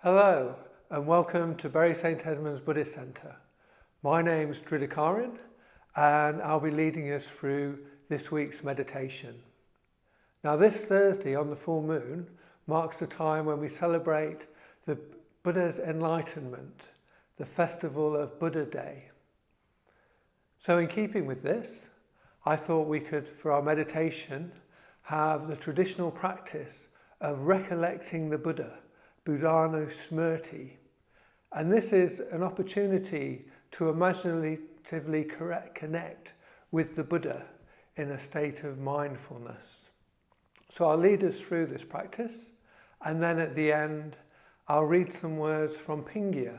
Hello and welcome to Bury St Edmunds Buddhist Centre. My name is Dridhakarin and I'll be leading us through this week's meditation. Now this Thursday on the full moon marks the time when we celebrate the Buddha's enlightenment, the festival of Buddha Day. So in keeping with this, I thought we could, for our meditation, have the traditional practice of recollecting the Buddha, Buddhanusmrti. And this is an opportunity to imaginatively connect with the Buddha in a state of mindfulness. So I'll lead us through this practice, and then at the end I'll read some words from Pingya,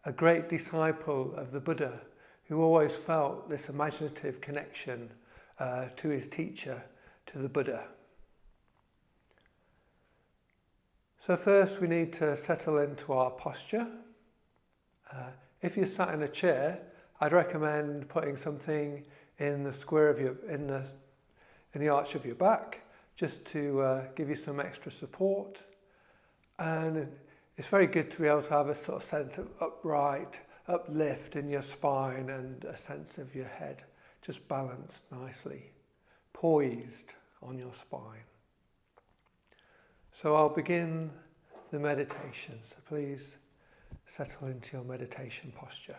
a great disciple of the Buddha who always felt this imaginative connection to his teacher, to the Buddha. So first we need to settle into our posture. If you're sat in a chair, I'd recommend putting something in the square of your, in the arch of your back, just to give you some extra support. And it's very good to be able to have a sort of sense of uplift in your spine and a sense of your head just balanced nicely, poised on your spine. So I'll begin the meditation, so please settle into your meditation posture.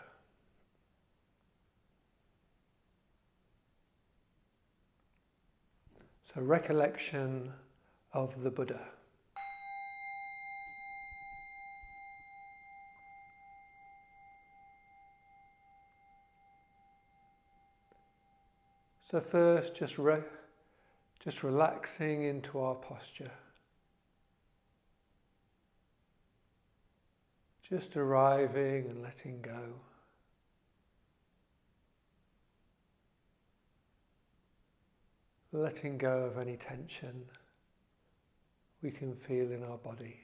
So recollection of the Buddha. So first, just relaxing into our posture. Just arriving and letting go. Letting go of any tension we can feel in our body.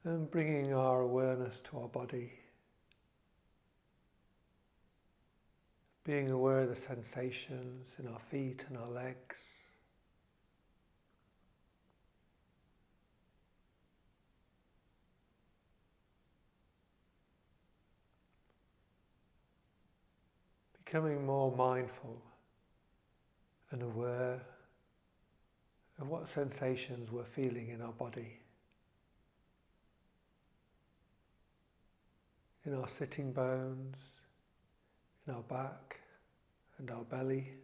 And bringing our awareness to our body, being aware of the sensations in our feet and our legs. Becoming more mindful and aware of what sensations we're feeling in our body. In our sitting bones, in our back and our belly.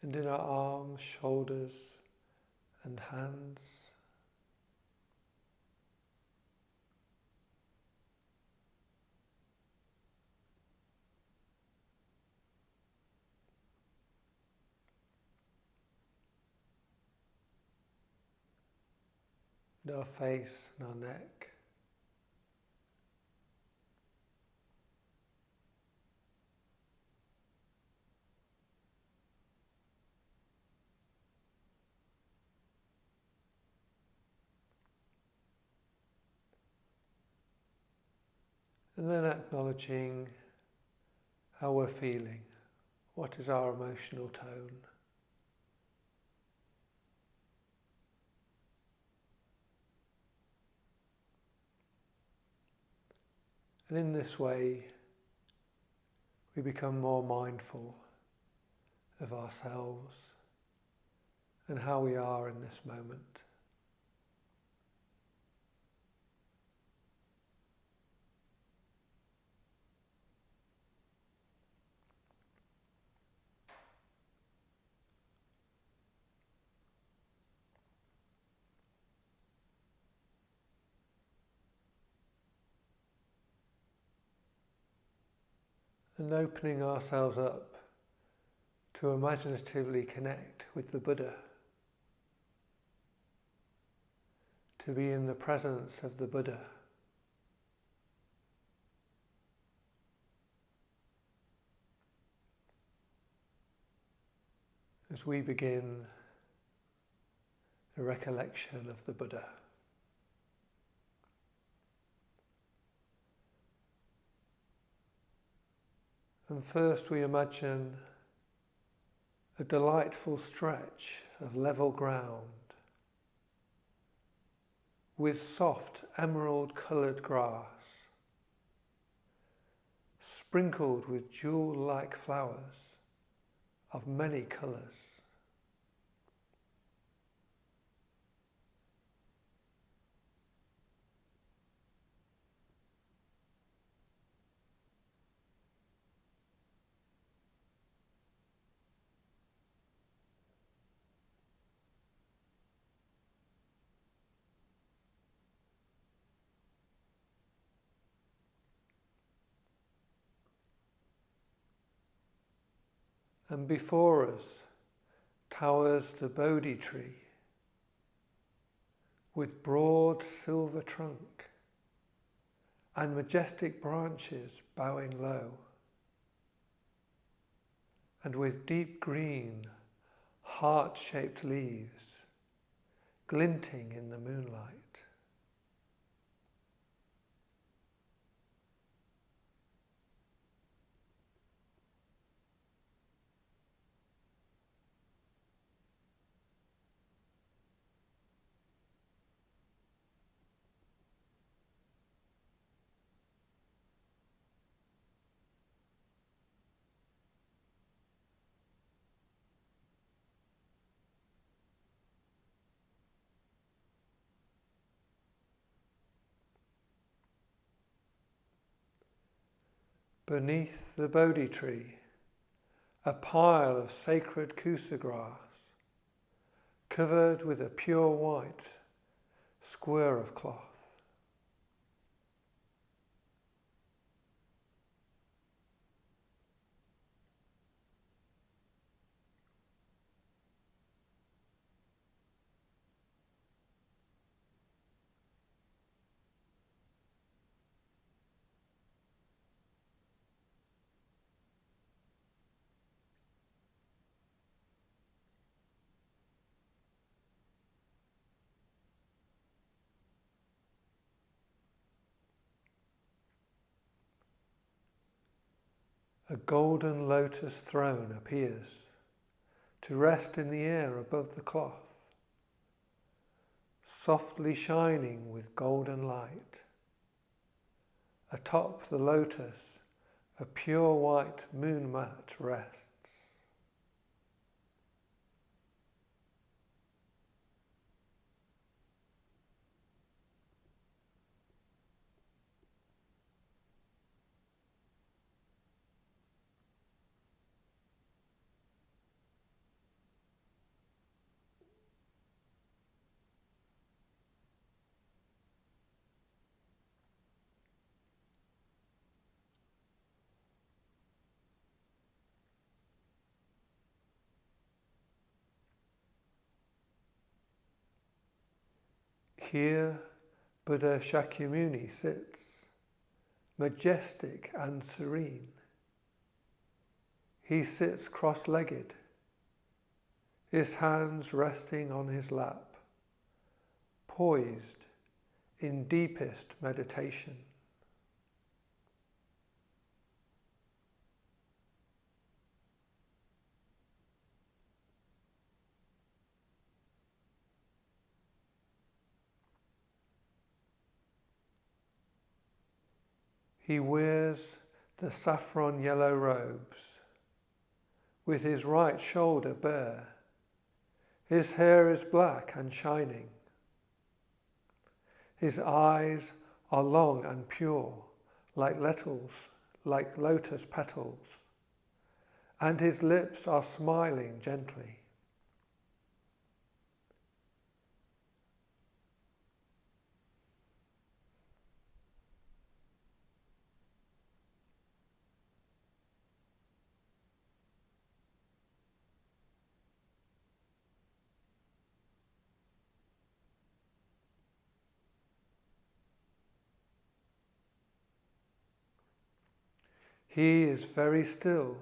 And in our arms, shoulders and hands. And our face and our neck. And then acknowledging how we're feeling. What is our emotional tone? And in this way, we become more mindful of ourselves and how we are in this moment. And opening ourselves up to imaginatively connect with the Buddha to be in the presence of the Buddha. As we begin the recollection of the Buddha. And first we imagine a delightful stretch of level ground with soft emerald-coloured grass, sprinkled with jewel-like flowers of many colours. And before us towers the Bodhi tree with broad silver trunk and majestic branches bowing low, and with deep green, heart-shaped leaves glinting in the moonlight. Beneath the Bodhi tree, a pile of sacred kusa grass, covered with a pure white square of cloth. A golden lotus throne appears to rest in the air above the cloth, softly shining with golden light. Atop the lotus, a pure white moon mat rests. Here Buddha Shakyamuni sits, majestic and serene. He sits cross-legged, his hands resting on his lap, poised in deepest meditation. He wears the saffron yellow robes, with his right shoulder bare. His hair is black and shining. His eyes are long and pure, like lotus petals, and his lips are smiling gently. He is very still,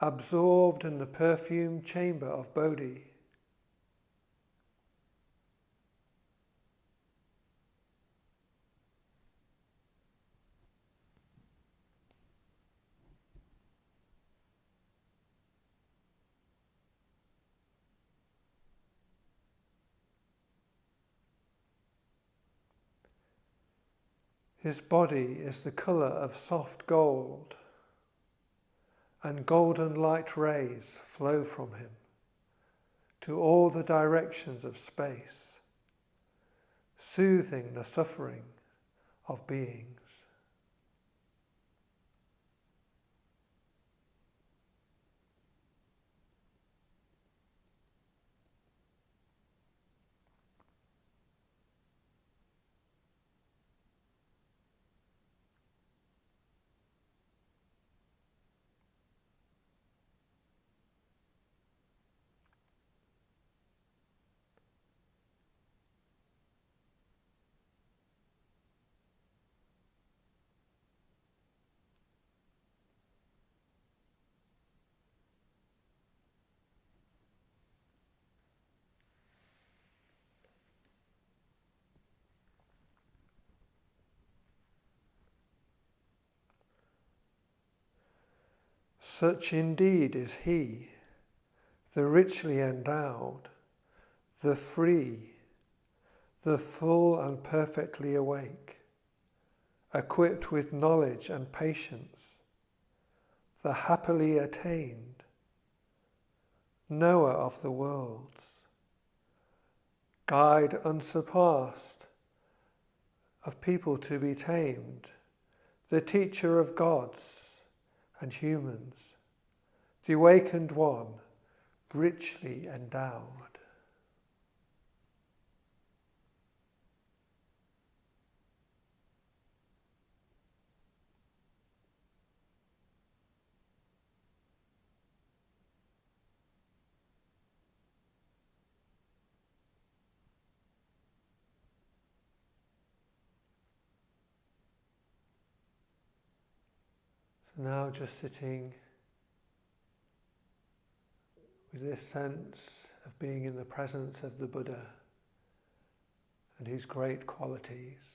absorbed in the perfumed chamber of Bodhi. His body is the colour of soft gold, and golden light rays flow from him to all the directions of space, soothing the suffering of beings. Such indeed is he, the richly endowed, the free, the full and perfectly awake, equipped with knowledge and patience, the happily attained, knower of the worlds, guide unsurpassed, of people to be tamed, the teacher of gods and humans, the awakened one, richly endowed. So now just sitting with this sense of being in the presence of the Buddha and his great qualities.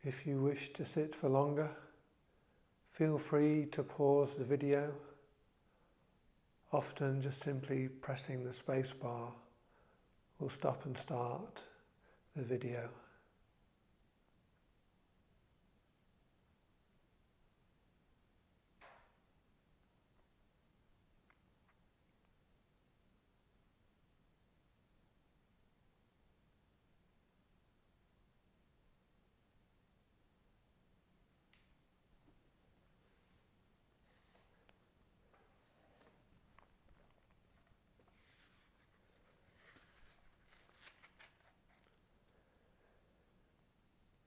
If you wish to sit for longer, feel free to pause the video. Often just simply pressing the space bar will stop and start the video.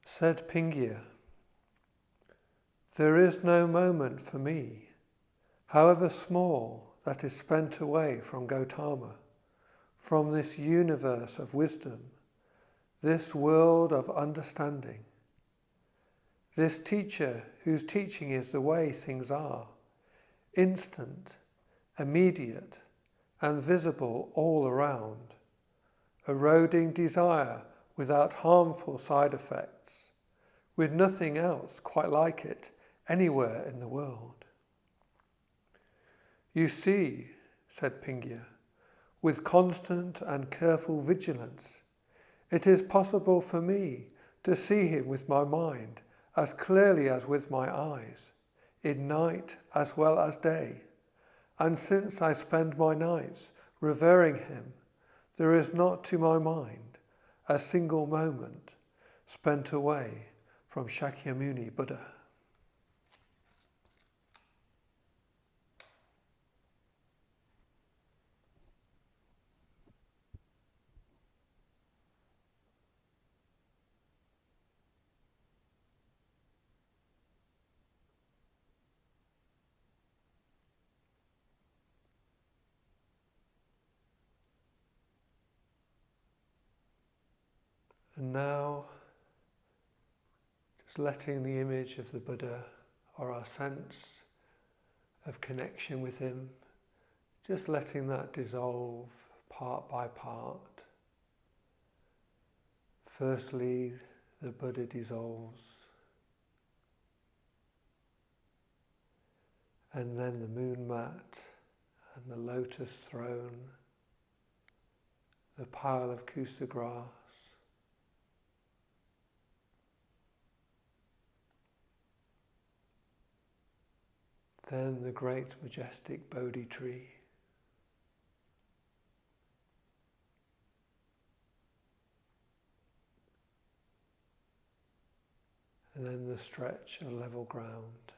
Said Pingya, "There is no moment for me, however small, that is spent away from Gautama, from this universe of wisdom, this world of understanding. This teacher whose teaching is the way things are, instant, immediate, and visible all around, eroding desire without harmful side effects, with nothing else quite like it anywhere in the world." "You see," said Pingya, "with constant and careful vigilance, it is possible for me to see him with my mind as clearly as with my eyes, in night as well as day. And since I spend my nights revering him, there is not to my mind a single moment spent away from Shakyamuni Buddha." And now, just letting the image of the Buddha or our sense of connection with him, just letting that dissolve part by part. Firstly, the Buddha dissolves, and then the moon mat and the lotus throne, the pile of kusa grass, then the great majestic Bodhi tree, and then the stretch of level ground.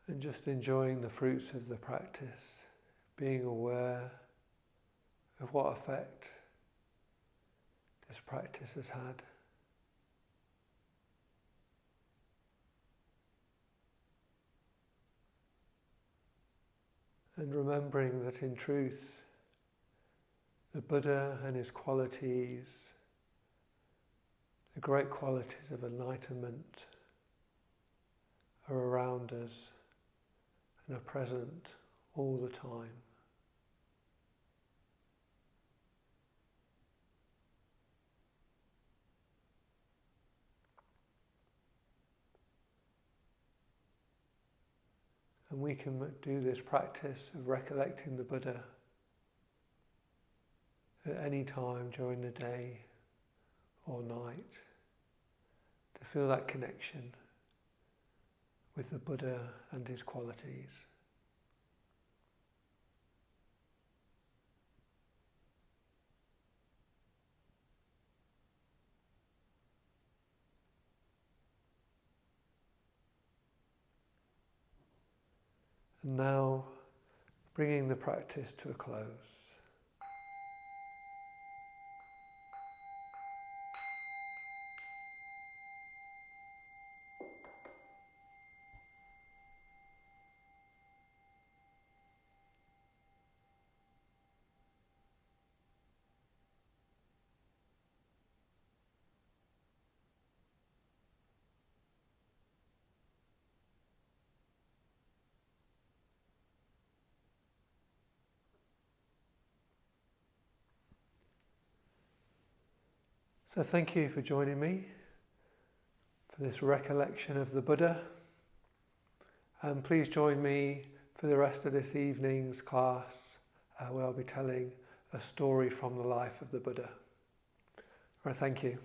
And just enjoying the fruits of the practice, being aware of what effect this practice has had. And remembering that in truth, the Buddha and his qualities, the great qualities of enlightenment, are around us and are present all the time. And we can do this practice of recollecting the Buddha at any time during the day or night, to feel that connection with the Buddha and his qualities. And now bringing the practice to a close. So thank you for joining me for this recollection of the Buddha. And please join me for the rest of this evening's class where I'll be telling a story from the life of the Buddha. Thank you.